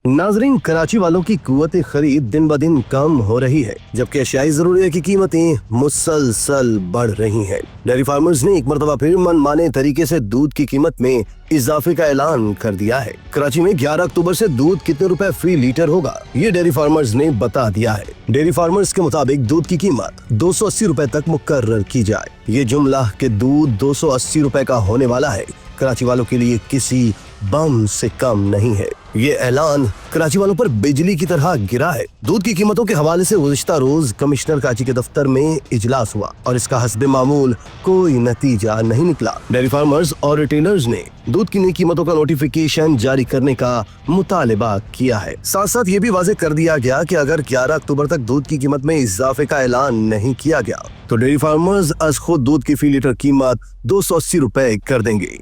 नाजरीन, कराची वालों की कुव्वत खरीद दिन ब दिन कम हो रही है, जबकि अशियाई ज़रूरियत की कीमतें मुसलसल बढ़ रही हैं। डेयरी फार्मर्स ने एक मरतबा फिर मनमाने तरीके से दूध की कीमत में इजाफे का ऐलान कर दिया है। कराची में 11 अक्टूबर से दूध कितने रुपए फी लीटर होगा, ये डेयरी फार्मर्स ने बता दिया है। डेयरी फार्मर्स के मुताबिक दूध की कीमत 280 रुपए तक मुकर्रर की जाए। ये जुमला कि दूध 280 रुपए का होने वाला है, कराची वालों के लिए किसी बम से कम नहीं है। ये ऐलान कराची वालों पर बिजली की तरह गिरा है। दूध की कीमतों के हवाले से गुज़िश्ता रोज कमिश्नर कराची के दफ्तर में इजलास हुआ और इसका हस्बे मामूल कोई नतीजा नहीं निकला। डेयरी फार्मर्स और रिटेलर्स ने दूध की नई कीमतों का नोटिफिकेशन जारी करने का मुतालबा किया है। साथ साथ ये भी वाज़ेह कर दिया गया कि अगर 11 अक्टूबर तक दूध की कीमत में इजाफे का ऐलान नहीं किया गया तो डेयरी फार्मर्स अज खुद दूध की फी लीटर कीमत 280 रुपए कर देंगे।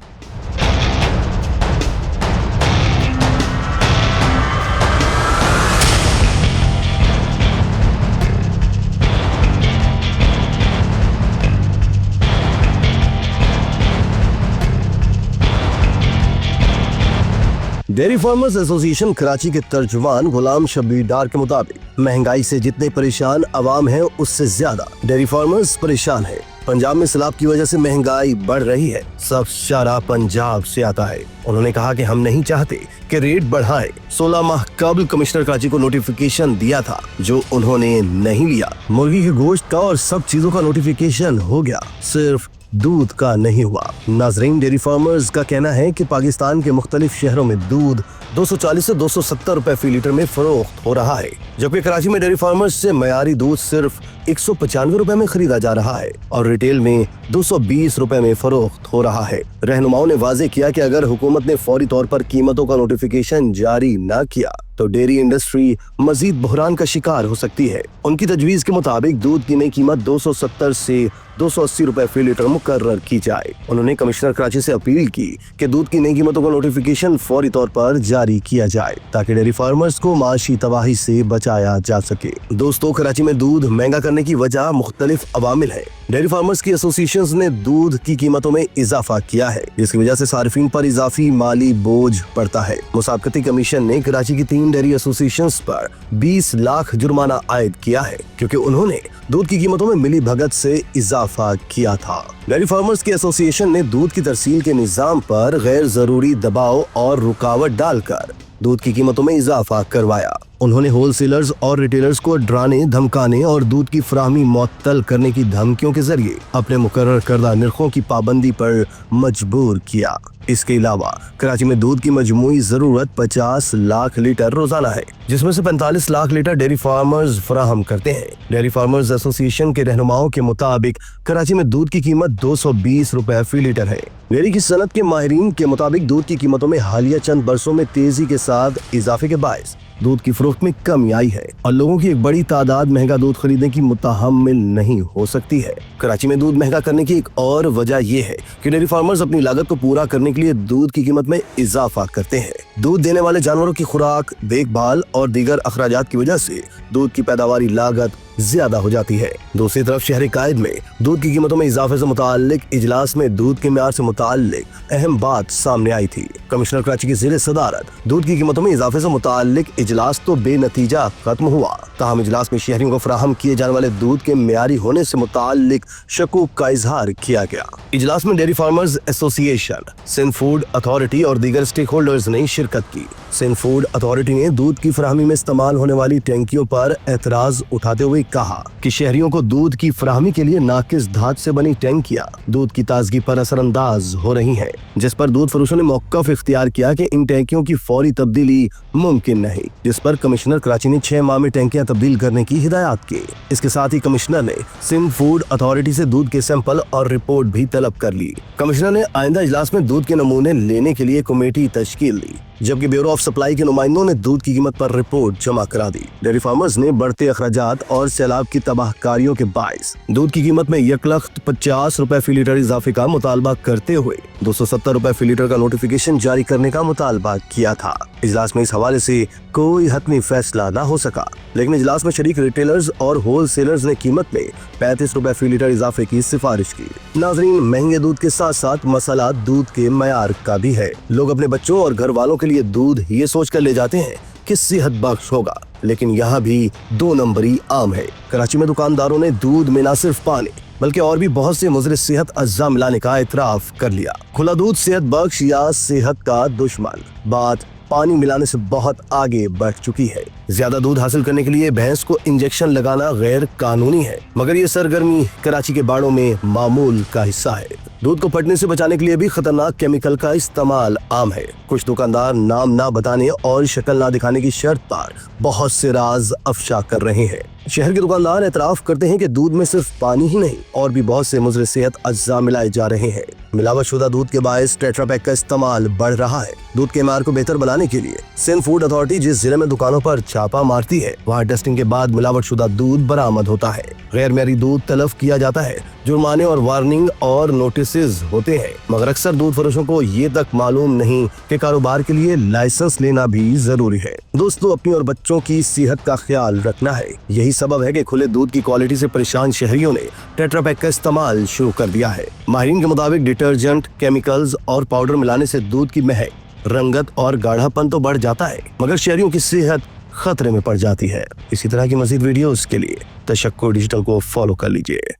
डेयरी फार्मर्स एसोसिएशन कराची के तर्जुमान गुलाम शब्बीर डार के मुताबिक महंगाई से जितने परेशान अवाम है उससे ज्यादा डेयरी फार्मर्स परेशान है। पंजाब में सैलाब की वजह से महंगाई बढ़ रही है, सब चारा पंजाब से आता है। उन्होंने कहा कि हम नहीं चाहते कि रेट बढ़ाए। 16 माह कबल कमिश्नर कराची को नोटिफिकेशन दिया था जो उन्होंने नहीं लिया। मुर्गी के गोश्त का और सब चीजों का नोटिफिकेशन हो गया, सिर्फ दूध का नहीं हुआ। नाजरीन, डेयरी फार्मर्स का कहना है कि पाकिस्तान के मुख्तलिफ शहरों में दूध 240 से 270 रुपए फी लीटर में फरोख्त हो रहा है, जबकि कराची में डेयरी फार्मर्स से मयारी दूध सिर्फ 195 रुपए में खरीदा जा रहा है और रिटेल में 220 रुपए में फरोख्त हो रहा है। रहनुमाओं ने वाज़ेह किया कि अगर हुकूमत ने फौरी तौर पर कीमतों का नोटिफिकेशन जारी न किया तो डेयरी इंडस्ट्री मजीद बहरान का शिकार हो सकती है। उनकी तजवीज के मुताबिक दूध की नई कीमत 270 से 280 रुपए फी लीटर मुकर्रर की जाए। उन्होंने कमिश्नर कराची से अपील की कि दूध की नई कीमतों का नोटिफिकेशन फौरी तौर पर जारी किया जाए ताकि डेयरी फार्मर्स को माशी तबाही से बचाया जा सके। दोस्तों, कराची में दूध महंगा करने की वजह मुख्तलिफ अवामिल है। डेयरी फार्मर्स की एसोसिएशंस ने दूध की कीमतों में इजाफा किया है, जिसकी वजह से सार्फिन पर इजाफी माली बोझ पड़ता है। मुसाबकती कमीशन ने कराची की 3 डेयरी एसोसिएशंस पर 20 लाख जुर्माना आयद किया है क्योंकि उन्होंने दूध की कीमतों में मिली भगत से इजाफा किया था। डेयरी फार्मर्स की एसोसिएशन ने दूध की तरसील के निजाम पर गैर जरूरी दबाव और रुकावट डालकर दूध की कीमतों में इजाफा करवाया। उन्होंने होलसेलर्स और रिटेलर्स को डराने, धमकाने और दूध की फराहमी मुअत्तल करने की धमकियों के जरिए अपने मुकर्रर करदा निर्खों की पाबंदी पर मजबूर किया। इसके अलावा कराची में दूध की मजमूई जरूरत 50 लाख लीटर रोजाना है, जिसमें से 45 लाख लीटर डेयरी फार्मर्स फराहम करते हैं। डेयरी फार्मर्स एसोसिएशन के रहनुमाओं के मुताबिक कराची में दूध की कीमत 220 रुपए फी लीटर है। डेयरी की सनत के माहिरीन के मुताबिक दूध की कीमतों में हालिया चंद बरसों में तेजी के साथ इजाफे के बायस दूध की फरोख्त में कमी आई है और लोगों की एक बड़ी तादाद महंगा दूध खरीदने की मुतहम्मिल नहीं हो सकती है। कराची में दूध महंगा करने की एक और वजह यह है कि डेयरी फार्मर्स अपनी लागत को पूरा करने के लिए दूध की कीमत में इजाफा करते हैं। दूध देने वाले जानवरों की खुराक, देखभाल और दीगर अखराजात की वजह से दूध की पैदावारी लागत ज्यादा हो जाती है। दूसरी तरफ शहरी कायद में दूध की कीमतों में इजाफे से मुताल्लिक इजलास में दूध के मेयार से मुताल्लिक अहम बात सामने आई थी। कमिश्नर कराची की ज़ेरे सदारत दूध की कीमतों में इजाफे से मुताल्लिक इजलास तो बेनतीजा खत्म हुआ, ताहम इजलास में शहरियों को फराहम किए जाने वाले दूध के मेयारी होने से मुताल्लिक शकूक का इजहार किया गया। इजलास में dairy farmers association, Sindh food authority और दीगर स्टेक होल्डर्स ने शिरकत की। सिंध फूड अथॉरिटी ने दूध की फराहमी में इस्तेमाल होने वाली टैंकियों पर एतराज उठाते हुए कहा कि शहरियों को दूध की फराहमी के लिए नाकिस धात से बनी टैंकियां दूध की ताजगी पर असरअंदाज हो रही हैं, जिस पर दूध फरोशों ने मौक़िफ़ इख्तियार किया कि इन टैंकियों की फौरी तब्दीली मुमकिन नहीं, जिस पर कमिश्नर कराची ने 6 माह में टैंकियां तब्दील करने की हिदायत की। इसके साथ ही कमिश्नर ने सिंध फूड अथॉरिटी से दूध के सैंपल और रिपोर्ट भी तलब कर ली। कमिश्नर ने आइंदा इजलास में दूध के नमूने लेने के लिए कमेटी तश्कील दी, जबकि ब्यूरो ऑफ सप्लाई के नुमाइंदों ने दूध की कीमत पर रिपोर्ट जमा करा दी। डेयरी फार्मर्स ने बढ़ते अखराजात और सैलाब की तबाहकारियों के बायस दूध की कीमत में 1,50,000 रुपए फी लीटर इजाफे का मुतालबा करते हुए 270 रुपए फी लीटर का नोटिफिकेशन जारी करने का मुतालबा किया था। इजलास में इस हवाले से कोई हतमी फैसला न हो सका, लेकिन इजलास में शरीक रिटेलर्स और होलसेलर्स ने कीमत में 35 रुपए फी लीटर इजाफे की सिफारिश की। नाजरीन, महंगे दूध के साथ साथ मसला दूध के मयार का भी है। लोग अपने बच्चों और घर वालों के लिए दूध ये सोच कर ले जाते हैं कि सेहत बख्श होगा, लेकिन यहाँ भी 2 नंबरी आम है। कराची में दुकानदारों ने दूध में न सिर्फ पानी बल्कि और भी बहुत से मुज़र सेहत अज्जा मिलाने का इतराफ कर लिया। खुला दूध सेहत बख्श या सेहत का दुश्मन, बात पानी मिलाने से बहुत आगे बढ़ चुकी है। ज्यादा दूध हासिल करने के लिए भैंस को इंजेक्शन लगाना गैर कानूनी है, मगर ये सरगर्मी कराची के बाड़ों में मामूल का हिस्सा है। दूध को फटने से बचाने के लिए भी खतरनाक केमिकल का इस्तेमाल आम है। कुछ दुकानदार नाम ना बताने और शक्ल ना दिखाने की शर्त पर बहुत से राज अफशा कर रहे हैं। शहर के दुकानदार एतराफ करते हैं कि दूध में सिर्फ पानी ही नहीं और भी बहुत से मुज़र सेहत अज्जा मिलाए जा रहे हैं। मिलावट शुदा दूध के बायस टेट्रा पैक का इस्तेमाल बढ़ रहा है। दूध के मार को बेहतर बनाने के लिए सिंध फूड अथॉरिटी जिस जिले में दुकानों पर छापा मारती है, वहाँ टेस्टिंग के बाद मिलावट शुदा दूध बरामद होता है। गैर मेरी दूध तलब किया जाता है, जुर्माने और वार्निंग और नोटिसेस होते हैं, मगर अक्सर दूध फरोशों को ये तक मालूम नहीं कि कारोबार के लिए लाइसेंस लेना भी जरूरी है। दोस्तों, अपनी और बच्चों की सेहत का ख्याल रखना है। यही सबब है कि खुले दूध की क्वालिटी से परेशान शहरियों ने टेट्रा पैक का इस्तेमाल शुरू कर दिया है। माहिरीन के मुताबिक डिटर्जेंट, केमिकल्स और पाउडर मिलाने से दूध की महक, रंगत और गाढ़ापन तो बढ़ जाता है, मगर शहरियों की सेहत खतरे में पड़ जाती है। इसी तरह की मजीद वीडियोस के लिए तशक्कुर डिजिटल को फॉलो कर लीजिए।